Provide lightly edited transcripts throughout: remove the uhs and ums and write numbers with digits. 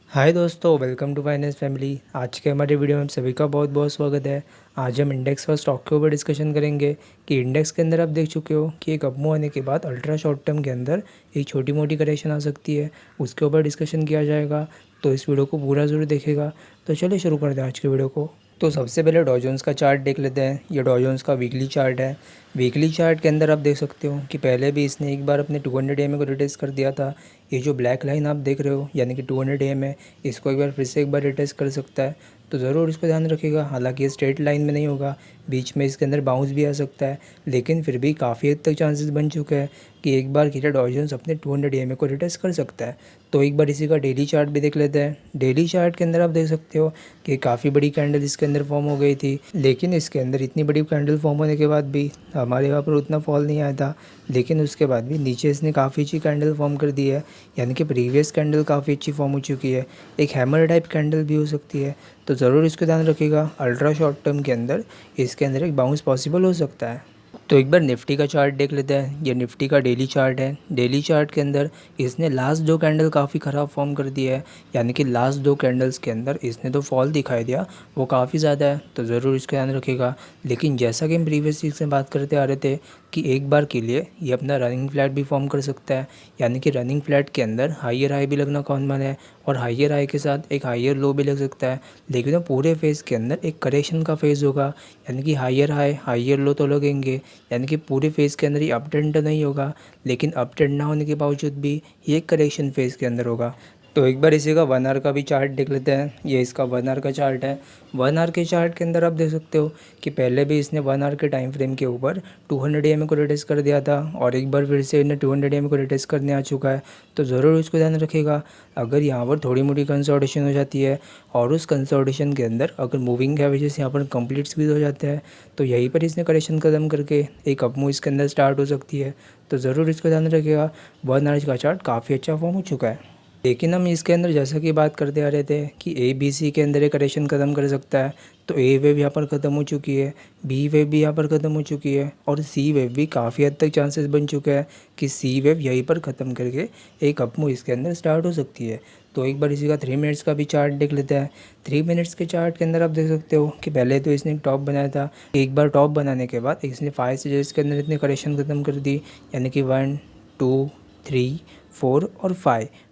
हाय दोस्तों, welcome to finance family. आज के हमारे वीडियो में आप सभी का बहुत बहुत स्वागत है। आज हम इंडेक्स और स्टॉक के ऊपर डिस्कशन करेंगे कि इंडेक्स के अंदर आप देख चुके हो कि एक अपमूव आने के बाद अल्ट्रा शॉर्ट टर्म के अंदर एक छोटी मोटी करेक्शन आ सकती है, उसके ऊपर डिस्कशन किया जाएगा। तो इस वीडियो को पूरा ज़रूर देखेगा। तो चलिए शुरू करते हैं आज के वीडियो को। तो सबसे पहले डॉ जोन्स का चार्ट देख लेते हैं। ये डॉ जोन्स का वीकली चार्ट है। वीकली चार्ट के अंदर आप देख सकते हो कि पहले भी इसने एक बार अपने 200 EMA को रिटेस्ट कर दिया था। ये जो ब्लैक लाइन आप देख रहे हो यानी कि 200 EMA, इसको एक बार फिर से एक बार रिटेस्ट कर सकता है। तो ज़रूर इसको ध्यान रखिएगा। हालांकि ये स्ट्रेट लाइन में नहीं होगा, बीच में इसके अंदर बाउंस भी आ सकता है, लेकिन फिर भी काफ़ी हद तक चांसेस बन चुके हैं कि एक बार की डॉ जोन्स अपने 200 EMA को रिटेस्ट कर सकता है। तो एक बार इसी का डेली चार्ट भी देख लेते हैं। डेली चार्ट के अंदर आप देख सकते हो कि काफ़ी बड़ी कैंडल इसके अंदर फॉर्म हो गई थी, लेकिन इसके अंदर इतनी बड़ी कैंडल फॉर्म होने के बाद भी हमारे यहाँ पर उतना फॉल नहीं आया था। लेकिन उसके बाद भी नीचे इसने काफ़ी अच्छी कैंडल फॉर्म कर दी है, यानी कि प्रीवियस कैंडल काफ़ी अच्छी फॉर्म हो चुकी है। एक हैमर टाइप कैंडल भी हो सकती है। तो ज़रूर इसको ध्यान रखिएगा। अल्ट्रा शॉर्ट टर्म के अंदर इसके अंदर एक बाउंस पॉसिबल हो सकता है। तो एक बार निफ्टी का चार्ट देख लेते हैं। ये निफ्टी का डेली चार्ट है। डेली चार्ट के अंदर इसने लास्ट दो कैंडल काफ़ी ख़राब फॉर्म कर दी है, यानी कि लास्ट दो कैंडल्स के अंदर इसने तो फॉल दिखाई दिया वो काफ़ी ज़्यादा है। तो ज़रूर इसका ध्यान रखिएगा। लेकिन जैसा कि हम प्रीवियस वीक से बात करते आ रहे थे कि एक बार के लिए ये अपना रनिंग फ्लैट भी फॉर्म कर सकता है, यानी कि रनिंग फ्लैट के अंदर हाइयर हाई भी लगना कॉमन है और हाइयर हाई के साथ एक हाइयर लो भी लग सकता है। लेकिन वो पूरे फेज़ के अंदर एक करेक्शन का फेज़ होगा, यानी कि हाइयर हाई हाइयर लो तो लगेंगे, यानी कि पूरे फेज़ के अंदर ये अप ट्रेंड नहीं होगा, लेकिन अप ट्रेंड ना होने के बावजूद भी ये एक करेक्शन फेज़ के अंदर होगा। तो एक बार इसी का 1 आवर का भी चार्ट देख लेते हैं। ये इसका 1 आवर का चार्ट है। 1 आवर के चार्ट के अंदर आप देख सकते हो कि पहले भी इसने 1 आवर के टाइम फ्रेम के ऊपर 200 EMA को रिटेस्ट कर दिया था और एक बार फिर से इन्हें 200 EMA को रिटेस्ट करने आ चुका है। तो ज़रूर इसको ध्यान रखिएगा। अगर यहाँ पर थोड़ी मोटी कंसोलिडेशन हो जाती है और उस कंसोलिडेशन के अंदर अगर मूविंग एवरेजेस यहाँ पर कंप्लीट स्क्वीज हो जाते हैं, तो यहीं पर इसने करेक्शन ख़त्म करके एक अपमूव इसके अंदर स्टार्ट हो सकती है। तो ज़रूर इसको ध्यान रखिएगा। 1 आवर का चार्ट काफ़ी अच्छा फॉर्म हो चुका है। लेकिन हम इसके अंदर जैसा कि बात करते आ रहे थे कि ABC के अंदर एक करेक्शन ख़त्म कर सकता है, तो A वेव यहाँ पर ख़त्म हो चुकी है, B वेव भी यहाँ पर ख़त्म हो चुकी है और C वेव भी काफ़ी हद तक चांसेस बन चुके हैं कि C वेव यहीं पर ख़त्म करके एक अपमूव इसके अंदर स्टार्ट हो सकती है। तो एक बार इसी का 3 मिनट्स का भी चार्ट देख लेते हैं। 3 मिनट्स के चार्ट के अंदर आप देख सकते हो कि पहले तो इसने एक टॉप बनाया था। एक बार टॉप बनाने के बाद इसने 5 स्टेजेस के अंदर इतनी करेक्शन ख़त्म कर दी, यानी कि 1 2 3 4 और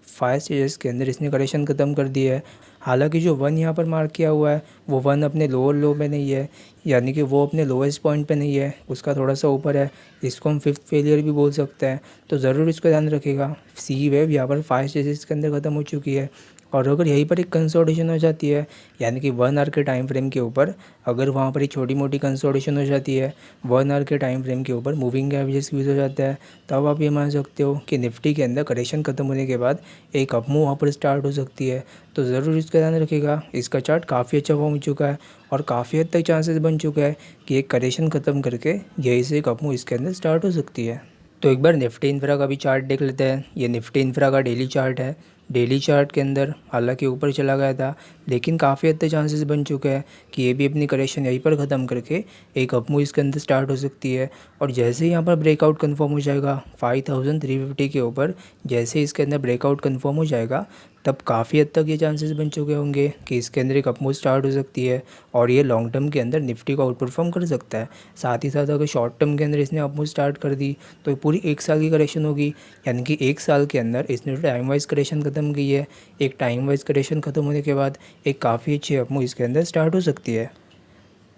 5 स्टेजेस के अंदर इसने करेक्शन ख़त्म कर दी है। हालांकि जो 1 यहाँ पर मार्क किया हुआ है वो 1 अपने लोअर लो में नहीं है, यानी कि वो अपने लोएस्ट पॉइंट पे नहीं है, उसका थोड़ा सा ऊपर है। इसको हम 5th फेलियर भी बोल सकते हैं। तो ज़रूर इसको ध्यान रखिएगा। C वेव यहाँ पर 5 स्टेजेस के अंदर ख़त्म हो चुकी है और अगर यहीं पर एक कंसोलिडेशन हो जाती है, यानी कि 1 आवर के टाइम फ्रेम के ऊपर अगर वहाँ पर एक छोटी मोटी कंसोलिडेशन हो जाती है, 1 आवर के टाइम फ्रेम के ऊपर मूविंग एवरेज स्क्वीज हो जाता है, तब आप ये मान सकते हो कि निफ्टी के अंदर करेक्शन ख़त्म होने के बाद एक अपमूव वहाँ पर स्टार्ट हो सकती है। तो ज़रूर इसका ध्यान रखिएगा। इसका चार्ट काफ़ी अच्छा फॉर्म हो चुका है और काफ़ी हद तक चांसेस बन चुका है कि एक करेक्शन ख़त्म करके यहीं से एक अपमूव इसके अंदर स्टार्ट हो सकती है। तो एक बार निफ्टी इंफ्रा का भी चार्ट देख लेते हैं। ये निफ्टी इंफ्रा का डेली चार्ट है। डेली चार्ट के अंदर हालांकि ऊपर चला गया था, लेकिन काफ़ी हद तक चांसेस बन चुके हैं कि ये भी अपनी करेक्शन यहीं पर ख़त्म करके एक अपमूव इसके अंदर स्टार्ट हो सकती है। और जैसे ही यहाँ पर ब्रेकआउट कंफर्म हो जाएगा 5350 के ऊपर, जैसे इसके अंदर ब्रेकआउट कंफर्म हो जाएगा, तब काफ़ी हद तक ये चांसेस बन चुके होंगे कि इसके अंदर एक अपमूव स्टार्ट हो सकती है और ये लॉन्ग टर्म के अंदर निफ्टी को आउट परफॉर्म कर सकता है। साथ ही साथ अगर शॉर्ट टर्म के अंदर इसने अपमूव स्टार्ट कर दी तो पूरी 1 साल की करेक्शन होगी, यानी कि 1 साल के अंदर इसने टाइम वाइज करेक्शन ख़त्म की है। एक टाइम वाइज करेक्शन ख़त्म होने के बाद एक काफ़ी अच्छी अपमूव इसके अंदर स्टार्ट हो सकती है।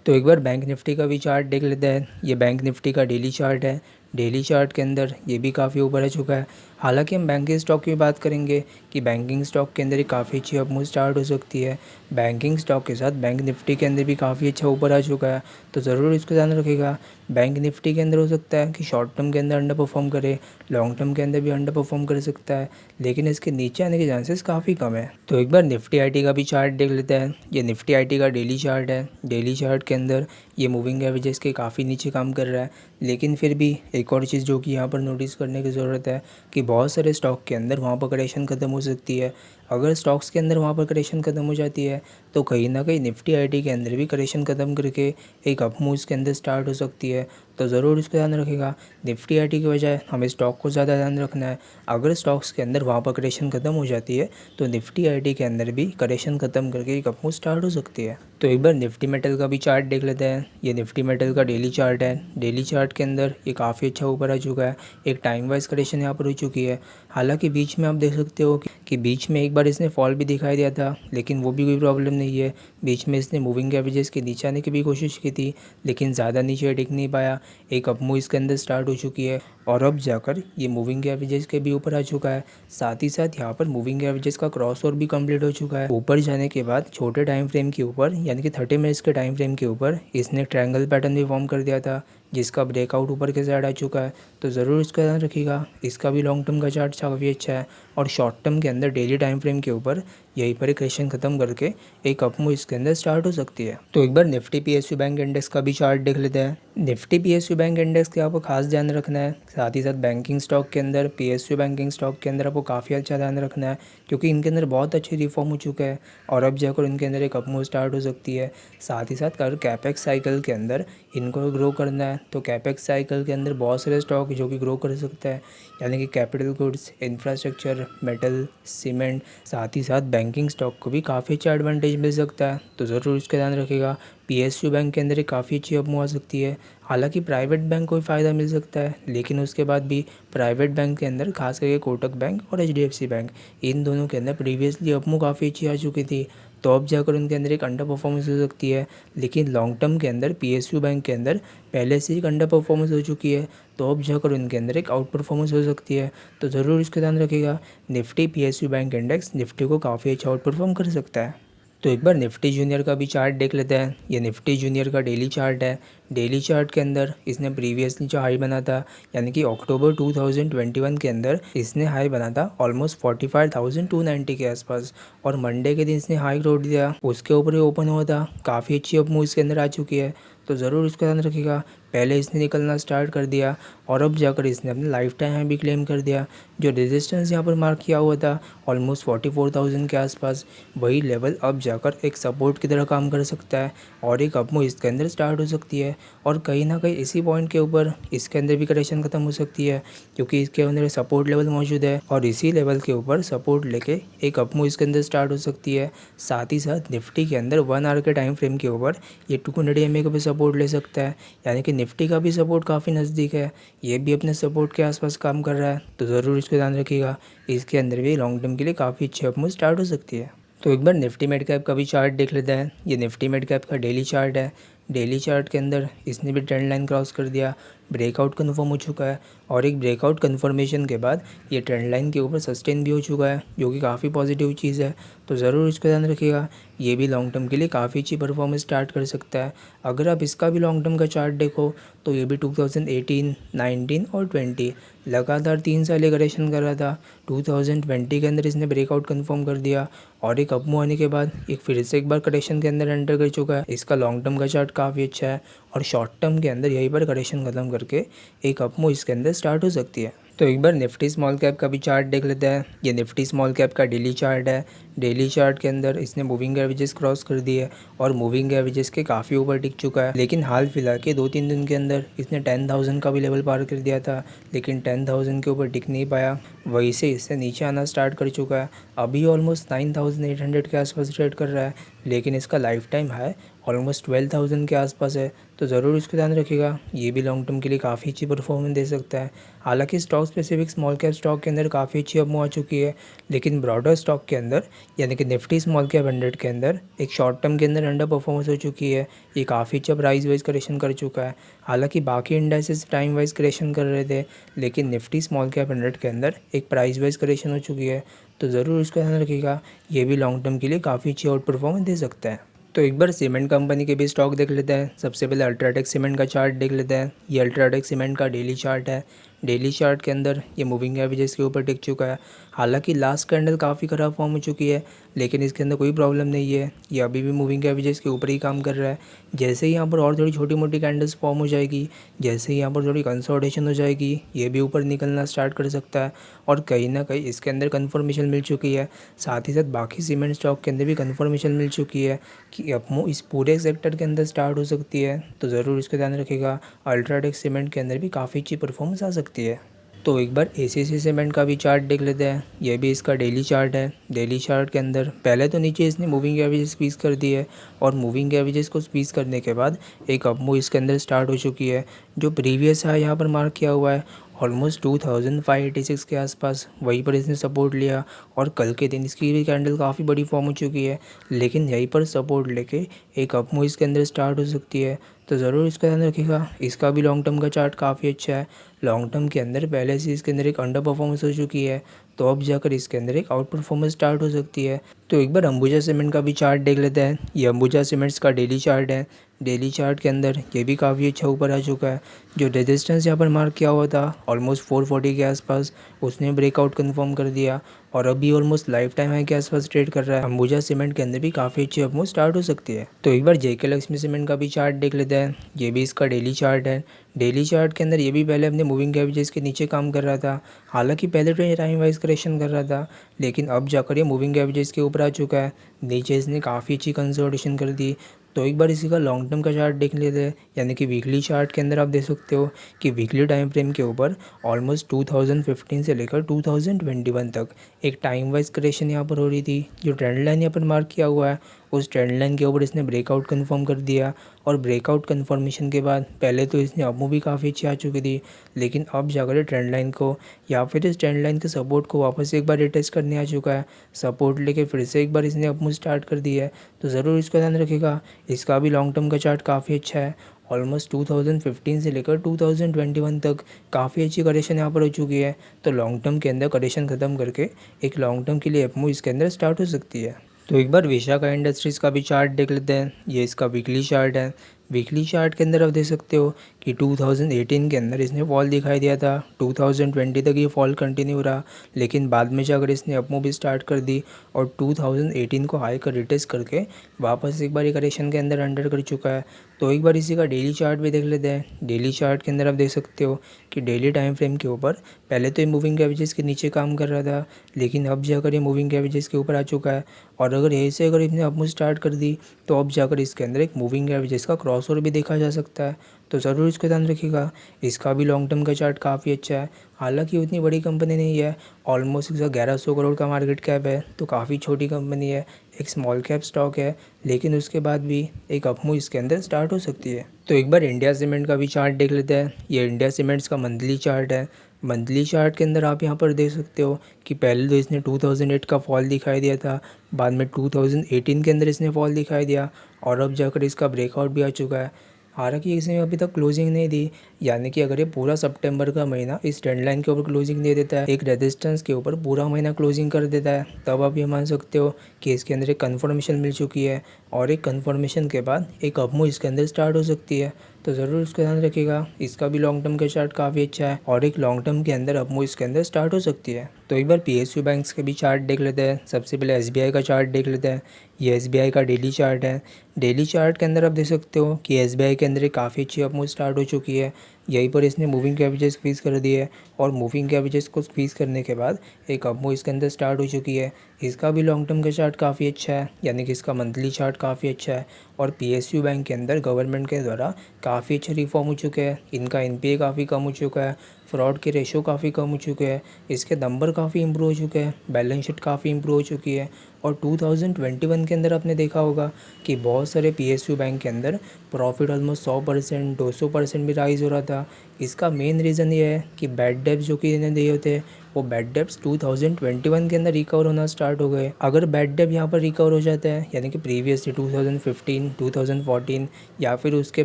तो एक बार बैंक निफ्टी का भी चार्ट देख लेते हैं। ये बैंक निफ्टी का डेली चार्ट है। डेली चार्ट के अंदर ये भी काफ़ी ऊपर आ चुका है। हालांकि हम बैंकिंग स्टॉक की बात करेंगे कि बैंकिंग स्टॉक के अंदर एक काफ़ी अच्छी अपमूव स्टार्ट हो सकती है। बैंकिंग स्टॉक के साथ बैंक निफ्टी के अंदर भी काफ़ी अच्छा ऊपर आ चुका है। तो ज़रूर इसको ध्यान रखिएगा। बैंक निफ्टी के अंदर हो सकता है कि शॉर्ट टर्म के अंदर अंडर परफॉर्म करे, लॉन्ग टर्म के अंदर भी अंडर परफॉर्म कर सकता है, लेकिन इसके नीचे आने के चांसेस काफ़ी कम है। तो एक बार निफ्टी आईटी का भी चार्ट देख लेते हैं। ये निफ्टी आईटी का डेली चार्ट है। डेली चार्ट के अंदर ये मूविंग एवरेजेस के काफ़ी नीचे काम कर रहा है, लेकिन फिर भी एक और चीज़ जो कि यहाँ पर नोटिस करने की ज़रूरत है कि बहुत सारे स्टॉक के अंदर वहाँ पर करेक्शन ख़त्म हो सकती है। अगर स्टॉक्स के अंदर वहाँ पर करेक्शन ख़त्म हो जाती है तो कहीं ना कहीं निफ्टी आईटी के अंदर भी करेक्शन ख़त्म करके एक अप मूव इसके अंदर स्टार्ट हो सकती है। तो ज़रूर इसको ध्यान रखेगा। निफ्टी आईटी के बजाय हमें स्टॉक को ज़्यादा ध्यान रखना है। अगर स्टॉक्स के अंदर वहाँ पर करेक्शन ख़त्म हो जाती है तो निफ्टी आईटी के अंदर भी करेक्शन ख़त्म करके एक अप मूव स्टार्ट हो सकती है। तो एक बार निफ्टी मेटल का भी चार्ट देख लेते हैं। ये निफ्टी मेटल का डेली चार्ट है। डेली चार्ट के अंदर ये काफ़ी अच्छा ऊपर आ चुका है। एक टाइम वाइज करेक्शन यहाँ पर हो चुकी है। हालांकि बीच में आप देख सकते हो कि बीच में एक बार इसने फॉल भी दिखाई दिया था, लेकिन वो भी कोई प्रॉब्लम नहीं है। बीच में इसने मूविंग एवरेजेस के नीचे आने की भी कोशिश की थी, लेकिन ज़्यादा नीचे टिक नहीं पाया। एक अप मूव इसके अंदर स्टार्ट हो चुकी है और अब जाकर ये मूविंग एवरेजेस के भी ऊपर आ चुका है। साथ ही साथ यहाँ पर मूविंग एवरेजेस का क्रॉस ओवर भी कंप्लीट हो चुका है। ऊपर जाने के बाद छोटे टाइम फ्रेम के ऊपर यानी कि 30 मिनट्स के टाइम फ्रेम के ऊपर इसने ट्रायंगल पैटर्न भी फॉर्म कर दिया था, जिसका ब्रेकआउट ऊपर के साइड आ चुका है। तो ज़रूर इसका ध्यान रखिएगा। इसका भी लॉन्ग टर्म का चार्ट काफ़ी अच्छा है और शॉर्ट टर्म के अंदर डेली टाइम फ्रेम के ऊपर यहीं पर करेक्शन खत्म करके एक अप मूव इसके अंदर स्टार्ट हो सकती है। तो एक बार निफ्टी पीएसयू बैंक इंडेक्स का भी चार्ट देख लेते हैं। निफ्टी पीएसयू बैंक इंडेक्स के आपको खास ध्यान रखना है। साथ ही साथ बैंकिंग स्टॉक के अंदर पीएसयू बैंकिंग स्टॉक के अंदर आपको काफ़ी अच्छा ध्यान रखना है, क्योंकि इनके अंदर बहुत अच्छे रिफॉर्म हो चुका है और अब जाकर इनके अंदर एक अप मूव स्टार्ट हो सकती है। साथ ही साथ अगर कैपेक्स साइकिल के अंदर इनको ग्रो करना है तो कैपेक्स साइकिल के अंदर बहुत सारे स्टॉक जो कि ग्रो कर सकता है, यानी कि capital goods, infrastructure, metal, cement, साथ ही साथ बैंकिंग स्टॉक को भी काफ़ी अच्छा एडवांटेज मिल सकता है। तो ज़रूर इसका ध्यान रखिएगा। पीएसयू बैंक के अंदर एक काफ़ी अच्छी अप मूव आ सकती है। हालांकि प्राइवेट बैंक को भी फ़ायदा मिल सकता है, लेकिन उसके बाद भी प्राइवेट बैंक के अंदर खास करके कोटक बैंक और एचडीएफसी बैंक, इन दोनों के अंदर प्रीवियसली अप मूव काफ़ी अच्छी आ चुकी थी। तो अब जाकर उनके अंदर एक अंडर परफॉर्मेंस हो सकती है, लेकिन लॉन्ग टर्म के अंदर पीएसयू बैंक के अंदर पहले से ही एक अंडर परफॉर्मेंस हो चुकी है। तो अब जाकर उनके अंदर एक आउट परफॉर्मेंस हो सकती है। तो ज़रूर इसका ध्यान रखिएगा। Nifty PSU bank index Nifty को काफ़ी अच्छा आउट परफॉर्म कर सकता है। तो एक बार निफ्टी जूनियर का भी चार्ट देख लेते हैं। ये निफ्टी जूनियर का डेली चार्ट है। डेली चार्ट के अंदर इसने प्रीवियसली जो हाई बना था, यानी कि अक्टूबर 2021 के अंदर इसने हाई बना था ऑलमोस्ट 45,290 के आसपास, और मंडे के दिन इसने हाई तोड़ दिया, उसके ऊपर ही ओपन हुआ था। काफ़ी अच्छी अप मूव इसके अंदर आ चुकी है। तो ज़रूर इसका ध्यान रखिएगा। पहले इसने निकलना स्टार्ट कर दिया और अब जाकर इसने अपने लाइफ टाइम हाई भी क्लेम कर दिया। जो रेजिस्टेंस यहाँ पर मार्क किया हुआ था ऑलमोस्ट 44,000 के आसपास, वही लेवल अब जाकर एक सपोर्ट की तरह काम कर सकता है और एक अप मूव इसके अंदर स्टार्ट हो सकती है। और कहीं ना कहीं इसी पॉइंट के ऊपर इसके अंदर भी करेक्शन खत्म हो सकती है, क्योंकि इसके अंदर सपोर्ट लेवल मौजूद है और इसी लेवल के ऊपर सपोर्ट लेके एक अप मूव इसके अंदर स्टार्ट हो सकती है। साथ ही साथ निफ्टी के अंदर 1 आवर के टाइम फ्रेम के ऊपर ये 200 EMA का भी सपोर्ट ले सकता है, यानी कि निफ्टी का भी सपोर्ट काफ़ी नज़दीक है। ये भी अपने सपोर्ट के आसपास काम कर रहा है। तो ज़रूर इसको ध्यान रखिएगा। इसके अंदर भी लॉन्ग टर्म के लिए काफ़ी अच्छी अप मूव स्टार्ट हो सकती है। तो एक बार निफ्टी मिड कैप का भी चार्ट देख लेते हैं। ये निफ्टी मिड कैप का डेली चार्ट है। डेली चार्ट के अंदर इसने भी ट्रेंड लाइन क्रॉस कर दिया, ब्रेकआउट कन्फर्म हो चुका है और एक ब्रेकआउट कन्फर्मेशन के बाद ये ट्रेंड लाइन के ऊपर सस्टेन भी हो चुका है, जो कि काफ़ी पॉजिटिव चीज़ है। तो ज़रूर इसको ध्यान रखिएगा। ये भी लॉन्ग टर्म के लिए काफ़ी अच्छी परफॉर्मेंस स्टार्ट कर सकता है। अगर आप इसका भी लॉन्ग टर्म का चार्ट देखो तो ये भी 2018, 19 और 20 लगातार 3 साल ये करेक्शन कर रहा था। 2020 के अंदर इसने ब्रेकआउट कन्फर्म कर दिया और एक अप मूव आने के बाद एक फिर से एक बार करेक्शन के अंदर एंटर कर चुका है। इसका लॉन्ग टर्म का चार्ट काफ़ी अच्छा है और शॉर्ट टर्म के अंदर यहीं पर करेक्शन खत्म करके एक अप मूव इसके अंदर स्टार्ट हो सकती है। तो एक बार निफ्टी स्मॉल कैप का भी चार्ट देख लेते हैं। ये निफ्टी स्मॉल कैप का डेली चार्ट है। डेली चार्ट के अंदर इसने मूविंग एवरेजेस क्रॉस कर दिए है और मूविंग एवरेजेस के काफ़ी ऊपर टिक चुका है, लेकिन हाल फिलहाल के 2-3 दिन के अंदर इसने 10,000 का भी लेवल पार कर दिया था, लेकिन 10,000 के ऊपर टिक नहीं पाया। वहीं से इससे नीचे आना स्टार्ट कर चुका है। अभी ऑलमोस्ट 9,800 के आसपास ट्रेड कर रहा है, लेकिन इसका लाइफ टाइम हाई ऑलमोस्ट 12,000 के आसपास है। तो ज़रूर इसको ध्यान रखिएगा। ये भी लॉन्ग टर्म के लिए काफ़ी अच्छी परफॉर्मेंस दे सकता है। हालांकि stock specific small cap stock के अंदर काफ़ी अच्छी अप मूव आ चुकी है, लेकिन ब्रॉडर स्टॉक के अंदर यानी कि निफ्टी स्मॉल कैप 100 के अंदर एक शॉर्ट टर्म के अंदर अंडर परफॉर्मेंस हो चुकी है। ये काफ़ी अच्छा प्राइस वाइज करेक्शन कर चुका है। हालांकि बाकी इंडेक्सेस टाइम वाइज करेक्शन कर रहे थे, लेकिन निफ्टी स्मॉल कैप 100 के अंदर एक प्राइस वाइज करेक्शन हो चुकी है। तो ज़रूर इसको ध्यान रखिएगा। ये भी लॉन्ग टर्म के लिए काफ़ी अच्छी आउट परफॉर्मेंस दे सकता है। तो एक बार सीमेंट कंपनी के भी स्टॉक देख लेते हैं। सबसे पहले अल्ट्राटेक सीमेंट का चार्ट देख लेते हैं। ये अल्ट्राटेक सीमेंट का डेली चार्ट है। डेली चार्ट के अंदर ये मूविंग एवरेजेस के ऊपर टिक चुका है। हालांकि लास्ट कैंडल काफ़ी ख़राब फॉर्म हो चुकी है, लेकिन इसके अंदर कोई प्रॉब्लम नहीं है, ये अभी भी मूविंग एवरेजेस के ऊपर ही काम कर रहा है। जैसे ही यहाँ पर और थोड़ी छोटी मोटी कैंडल्स फॉर्म हो जाएगी, जैसे ही यहाँ पर थोड़ी कंसोलिडेशन हो जाएगी, ये भी ऊपर निकलना स्टार्ट कर सकता है। और कहीं ना कहीं इसके अंदर कन्फर्मेशन मिल चुकी है, साथ ही साथ बाकी सीमेंट स्टॉक के अंदर भी कन्फर्मेशन मिल चुकी है कि अपमूव इस पूरे सेक्टर के अंदर स्टार्ट हो सकती है। तो ज़रूर इसका ध्यान रखिएगा। अल्ट्राटेक सीमेंट के अंदर भी काफ़ी अच्छी परफॉर्मेंस आ सकती है। तो एक बार एसीसी सीमेंट का भी चार्ट देख लेते हैं। ये भी इसका डेली चार्ट है। डेली चार्ट के अंदर पहले तो नीचे इसने मूविंग एवरेज स्क्वीज़ कर दी है, और मूविंग एवरेजेस को स्क्वीज़ करने के बाद एक अपमूव इसके अंदर स्टार्ट हो चुकी है। जो प्रीवियस है यहाँ पर मार्क किया हुआ है ऑलमोस्ट 2586 के आसपास, वहीं पर इसने सपोर्ट लिया। और कल के दिन इसकी भी कैंडल काफ़ी बड़ी फॉर्म हो चुकी है, लेकिन यहीं पर सपोर्ट लेके एक अपमूव इसके अंदर स्टार्ट हो सकती है। तो ज़रूर इसका ध्यान रखिएगा। इसका भी लॉन्ग टर्म का चार्ट काफ़ी अच्छा है। लॉन्ग टर्म के अंदर पहले से इसके अंदर एक अंडर परफॉर्मेंस हो चुकी है, तो अब जाकर इसके अंदर एक आउट परफॉर्मेंस स्टार्ट हो सकती है। तो एक बार अंबुजा सीमेंट का भी चार्ट देख लेते हैं। ये अंबुजा सीमेंट्स का डेली चार्ट है। डेली चार्ट के अंदर ये भी काफ़ी अच्छा ऊपर आ चुका है। जो रेजिस्टेंस यहाँ पर मार्क किया हुआ था ऑलमोस्ट 440 के आसपास, उसने ब्रेकआउट कंफर्म कर दिया, और अभी ऑलमोस्ट लाइफ टाइम हाई के आसपास ट्रेड कर रहा है। अंबुजा सीमेंट के अंदर भी काफ़ी अच्छी अपमूव स्टार्ट हो सकती है। तो एक बार जेके लक्ष्मी सीमेंट का भी चार्ट देख लेते हैं। ये भी इसका डेली चार्ट है। डेली चार्ट के अंदर ये भी पहले अपने मूविंग एवरेजेस के नीचे काम कर रहा था। हालांकि पहले तो ये टाइम वाइज करेक्शन कर रहा था, लेकिन अब जाकर ये मूविंग एवरेजेस के ऊपर आ चुका है। नीचे इसने काफ़ी अच्छी कंसोलिडेशन कर दी। तो एक बार इसी का लॉन्ग टर्म का चार्ट देख लेते हैं, यानी कि वीकली चार्ट के अंदर आप देख सकते हो कि वीकली टाइम फ्रेम के ऊपर ऑलमोस्ट 2015 से लेकर 2021 तक एक टाइम वाइज करेक्शन यहाँ पर हो रही थी। जो ट्रेंड लाइन यहाँ पर मार्क किया हुआ है, उस ट्रेंड लाइन के ऊपर इसने ब्रेकआउट कंफर्म कर दिया। और ब्रेकआउट कंफर्मेशन के बाद पहले तो इसने अपमूव भी काफ़ी अच्छी आ चुकी थी, लेकिन अब जाकर ट्रेंड लाइन को या फिर इस ट्रेंड लाइन के सपोर्ट को वापस एक बार रिटेस्ट करने आ चुका है। सपोर्ट लेके फिर से एक बार इसने अपमूव स्टार्ट कर दी है। तो ज़रूर इसका ध्यान रखिएगा। इसका भी लॉन्ग टर्म का चार्ट काफ़ी अच्छा है। ऑलमोस्ट 2015 से लेकर 2021 तक काफ़ी अच्छी करेक्शन यहाँ पर हो चुकी है। तो लॉन्ग टर्म के अंदर करेक्शन ख़त्म करके एक लॉन्ग टर्म के लिए अपमूव इसके अंदर स्टार्ट हो सकती है। तो एक बार विशाखा इंडस्ट्रीज़ का भी चार्ट देख लेते हैं। ये इसका वीकली चार्ट है। वीकली चार्ट के अंदर आप देख सकते हो कि 2018 के अंदर इसने फॉल दिखाई दिया था। 2020 तक ये फॉल कंटिन्यू रहा, लेकिन बाद में जाकर इसने अपमूव भी स्टार्ट कर दी, और 2018 को हाई कर रिटेस्ट करके वापस एक बार करेक्शन के अंदर अंडर कर चुका है। तो एक बार इसी का डेली चार्ट भी देख लेते हैं। डेली चार्ट के अंदर आप देख सकते हो कि डेली टाइम फ्रेम के ऊपर पहले तो ये मूविंग एवरेजेस के नीचे काम कर रहा था, लेकिन अब जाकर ये मूविंग एवरेजेस के ऊपर आ चुका है। और अगर ऐसे अगर इसने अपमूव स्टार्ट कर दी, तो अब जाकर इसके अंदर एक मूविंग एवरेजेस का क्रॉसओवर भी देखा जा सकता है। तो ज़रूर इसको ध्यान रखिएगा। इसका भी लॉन्ग टर्म का चार्ट काफ़ी अच्छा है। हालांकि उतनी बड़ी कंपनी नहीं है, ऑलमोस्ट 1100 करोड़ का मार्केट कैप है, तो काफ़ी छोटी कंपनी है, एक स्मॉल कैप स्टॉक है, लेकिन उसके बाद भी एक अपमूव इसके अंदर स्टार्ट हो सकती है। तो एक बार इंडिया सीमेंट का भी चार्ट देख लेते हैं। ये इंडिया सीमेंट्स का मंथली चार्ट है। मंथली चार्ट के अंदर आप यहाँ पर देख सकते हो कि पहले तो इसने 2008 का फॉल दिखाई दिया था, बाद में 2018 के अंदर इसने फॉल दिखाई दिया, और अब जाकर इसका ब्रेकआउट भी आ चुका है। हालांकि इसने अभी तक क्लोजिंग नहीं दी, यानी कि अगर ये पूरा सितंबर का महीना इस ट्रेंड लाइन के ऊपर क्लोजिंग दे देता है, एक रेजिस्टेंस के ऊपर पूरा महीना क्लोजिंग कर देता है, तब आप ये मान सकते हो कि इसके अंदर एक कन्फर्मेशन मिल चुकी है, और एक कन्फर्मेशन के बाद एक अपमूव इसके अंदर स्टार्ट हो सकती है। तो ज़रूर इसका ध्यान रखिएगा। इसका भी लॉन्ग टर्म का चार्ट काफ़ी अच्छा है, और एक लॉन्ग टर्म के अंदर अपमूव इसके अंदर स्टार्ट हो सकती है। तो एक बार PSU बैंक्स के भी चार्ट देख लेते हैं। सबसे पहले SBI का चार्ट देख लेते हैं। ये SBI का डेली चार्ट है। डेली चार्ट के अंदर आप देख सकते हो कि SBI के अंदर एक काफ़ी अच्छी अपमूव स्टार्ट हो चुकी है। यहीं पर इसने मूविंग एवरेजेस स्क्वीज़ कर दिए है, और मूविंग एवरेजेस को स्क्वीज़ करने के बाद एक अपमूव इसके अंदर स्टार्ट हो चुकी है। इसका भी लॉन्ग टर्म का चार्ट काफ़ी अच्छा है, यानी कि इसका मंथली चार्ट काफ़ी अच्छा है। और PSU बैंक के अंदर गवर्नमेंट के द्वारा काफ़ी अच्छे रिफॉर्म हो चुके हैं। इनका NPA काफ़ी कम हो चुका है, फ्रॉड के रेशो काफ़ी कम हो चुके हैं, इसके नंबर काफ़ी इंप्रूव हो चुके हैं, बैलेंस शीट काफ़ी इंप्रूव हो चुकी है। और 2021 के अंदर आपने देखा होगा कि बहुत सारे PSU बैंक के अंदर प्रॉफिट ऑलमोस्ट 100% 200% भी राइज हो रहा था। इसका मेन रीज़न ये है कि बैड डेब्ट जो कि इन्हें दिए होते हैं, वो बैड डेब्ट्स 2021 के अंदर रिकवर होना स्टार्ट हो गए। अगर बैड डेब्ट यहाँ पर रिकवर हो जाता है, यानी कि प्रीवियसली 2015, 2014 या फिर उसके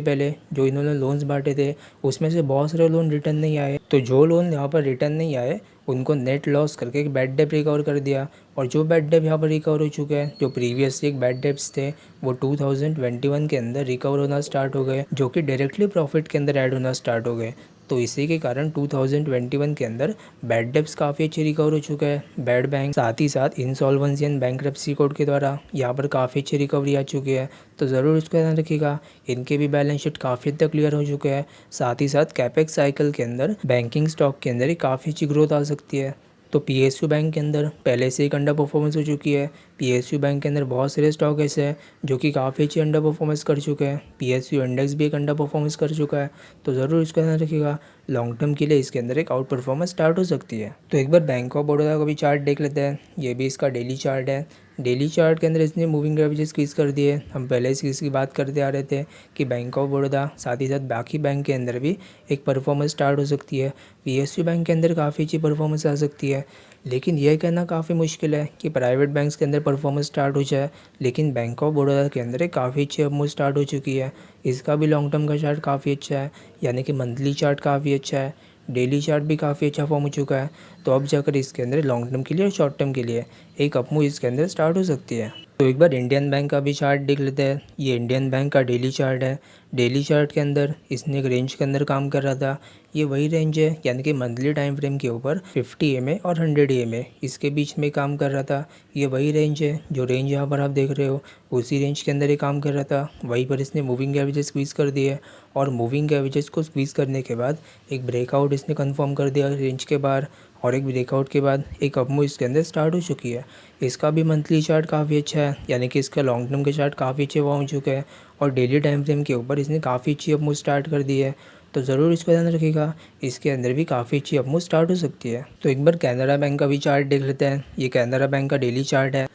पहले जो इन्होंने लोन्स बांटे थे, उसमें से बहुत सारे लोन रिटर्न नहीं आए, तो जो लोन यहाँ पर रिटर्न नहीं आए उनको नेट लॉस करके एक बैड डेब्ट रिकवर कर दिया। और जो बैड डेब्ट यहाँ पर रिकवर हो चुके हैं, जो प्रीवियसली एक बैड डेब्ट्स थे, वो 2021 के अंदर रिकवर होना स्टार्ट हो गए, जो कि डायरेक्टली प्रॉफिट के अंदर ऐड होना स्टार्ट हो गए। तो इसी के कारण 2021 के अंदर बैड डेब्ट्स काफ़ी अच्छे रिकवर हो चुका है बैड बैंक, साथ ही साथ इंसॉल्वेंसी एंड बैंक्रप्सी कोड के द्वारा यहाँ पर काफ़ी अच्छी रिकवरी आ चुकी है। तो ज़रूर इसको ध्यान रखिएगा। इनके भी बैलेंस शीट काफ़ी हद तक क्लियर हो चुके हैं। साथ ही साथ कैपेक्स साइकिल के अंदर बैंकिंग स्टॉक के अंदर ही काफ़ी अच्छी ग्रोथ आ सकती है। तो पीएसयू बैंक के अंदर पहले से एक अंडर परफॉर्मेंस हो चुकी है। पीएसयू बैंक के अंदर बहुत सारे स्टॉक ऐसे हैं जो कि काफ़ी अच्छी अंडर परफॉर्मेंस कर चुके हैं। पीएसयू इंडेक्स भी एक अंडर परफॉर्मेंस कर चुका है। तो ज़रूर इसका ध्यान रखिएगा। लॉन्ग टर्म के लिए इसके अंदर एक आउट परफॉर्मेंस स्टार्ट हो सकती है। तो एक बार बैंक ऑफ बड़ौदा का भी चार्ट देख लेते हैं। ये भी इसका डेली चार्ट है। डेली चार्ट के अंदर इसने मूविंग एवरेजेस स्क्वीज कर दिए। हम पहले से इसकी बात करते आ रहे थे कि बैंक ऑफ बड़ौदा साथ ही साथ बाकी बैंक के अंदर भी एक परफॉर्मेंस स्टार्ट हो सकती है। पीएसयू बैंक के अंदर काफ़ी अच्छी परफॉर्मेंस आ सकती है। लेकिन यह कहना काफ़ी मुश्किल है कि प्राइवेट बैंक्स के अंदर परफॉर्मेंस स्टार्ट हो जाए। लेकिन बैंक ऑफ बड़ौदा के अंदर एक काफ़ी अच्छी अपमूव स्टार्ट हो चुकी है। इसका भी लॉन्ग टर्म का चार्ट काफ़ी अच्छा है, यानी कि मंथली चार्ट काफ़ी अच्छा है। डेली चार्ट भी काफ़ी अच्छा फॉर्म हो चुका है। तो अब जाकर इसके अंदर लॉन्ग टर्म के लिए और शॉर्ट टर्म के लिए एक अपमूव इसके अंदर स्टार्ट हो सकती है। तो एक बार इंडियन बैंक का भी चार्ट देख लेते हैं। ये इंडियन बैंक का डेली चार्ट है। डेली चार्ट के अंदर इसने एक रेंज के अंदर काम कर रहा था। ये वही रेंज है, यानी कि मंथली टाइम फ्रेम के ऊपर 50 EMA और 100 EMA इसके बीच में काम कर रहा था। ये वही रेंज है, जो रेंज यहाँ पर आप देख रहे हो उसी रेंज के अंदर ही काम कर रहा था। वहीं पर इसने मूविंग एवरेजेस स्क्वीज़ कर दिए और मूविंग एवरेजेस को स्क्वीज़ करने के बाद एक ब्रेकआउट इसने कंफर्म कर दिया रेंज के बाहर, और एक ब्रेकआउट के बाद एक अपमूव इसके अंदर स्टार्ट हो चुकी है। इसका भी मंथली चार्ट काफ़ी अच्छा है, यानी कि इसका लॉन्ग टर्म के चार्ट काफ़ी अच्छे फॉर्म हो चुके हैं और डेली टाइम फ्रेम के ऊपर इसने काफ़ी अच्छी अपमूव स्टार्ट कर दी है। तो ज़रूर इसको ध्यान रखिएगा। इसके अंदर भी काफ़ी अच्छी अपमूव स्टार्ट हो सकती है। तो एक बार कैनरा बैंक का भी चार्ट देख लेते हैं। ये कैनरा बैंक का डेली चार्ट है।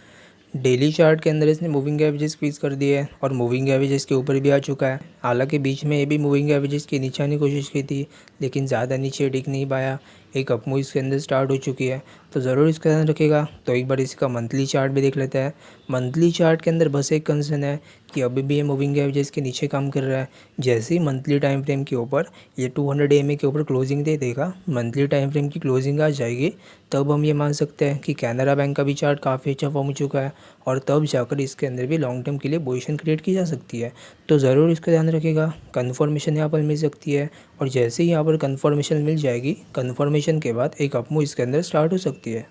डेली चार्ट के अंदर इसने मूविंग एवरेजेस स्क्वीज़ कर दिए है और मूविंग एवरेजेस के ऊपर भी आ चुका है। हालांकि बीच में ये भी मूविंग एवरेजेस के नीचे आने की कोशिश की थी, लेकिन ज़्यादा नीचे टिक नहीं पाया। एक अपमूव इसके अंदर स्टार्ट हो चुकी है। तो ज़रूर इसका ध्यान रखिएगा। तो एक बार इसका मंथली चार्ट भी देख लेते हैं। मंथली चार्ट के अंदर बस एक कंसर्न है कि अभी भी ये मूविंग एवरेजेस के नीचे काम कर रहा है। जैसे ही मंथली टाइम फ्रेम के ऊपर ये 200 EMA के ऊपर क्लोजिंग दे देगा, मंथली टाइम फ्रेम की क्लोजिंग आ जाएगी, तब हम ये मान सकते हैं कि कैनरा बैंक का भी चार्ट काफ़ी अच्छा फॉर्म हो चुका है और तब जाकर इसके अंदर भी लॉन्ग टर्म के लिए पोजीशन क्रिएट की जा सकती है। तो ज़रूर इसका ध्यान रखिएगा। कन्फर्मेशन यहाँ पर मिल सकती है और जैसे ही यहाँ पर कन्फर्मेशन मिल जाएगी, कन्फर्मेशन के बाद एक अपमूव इसके अंदर स्टार्ट हो सकती है।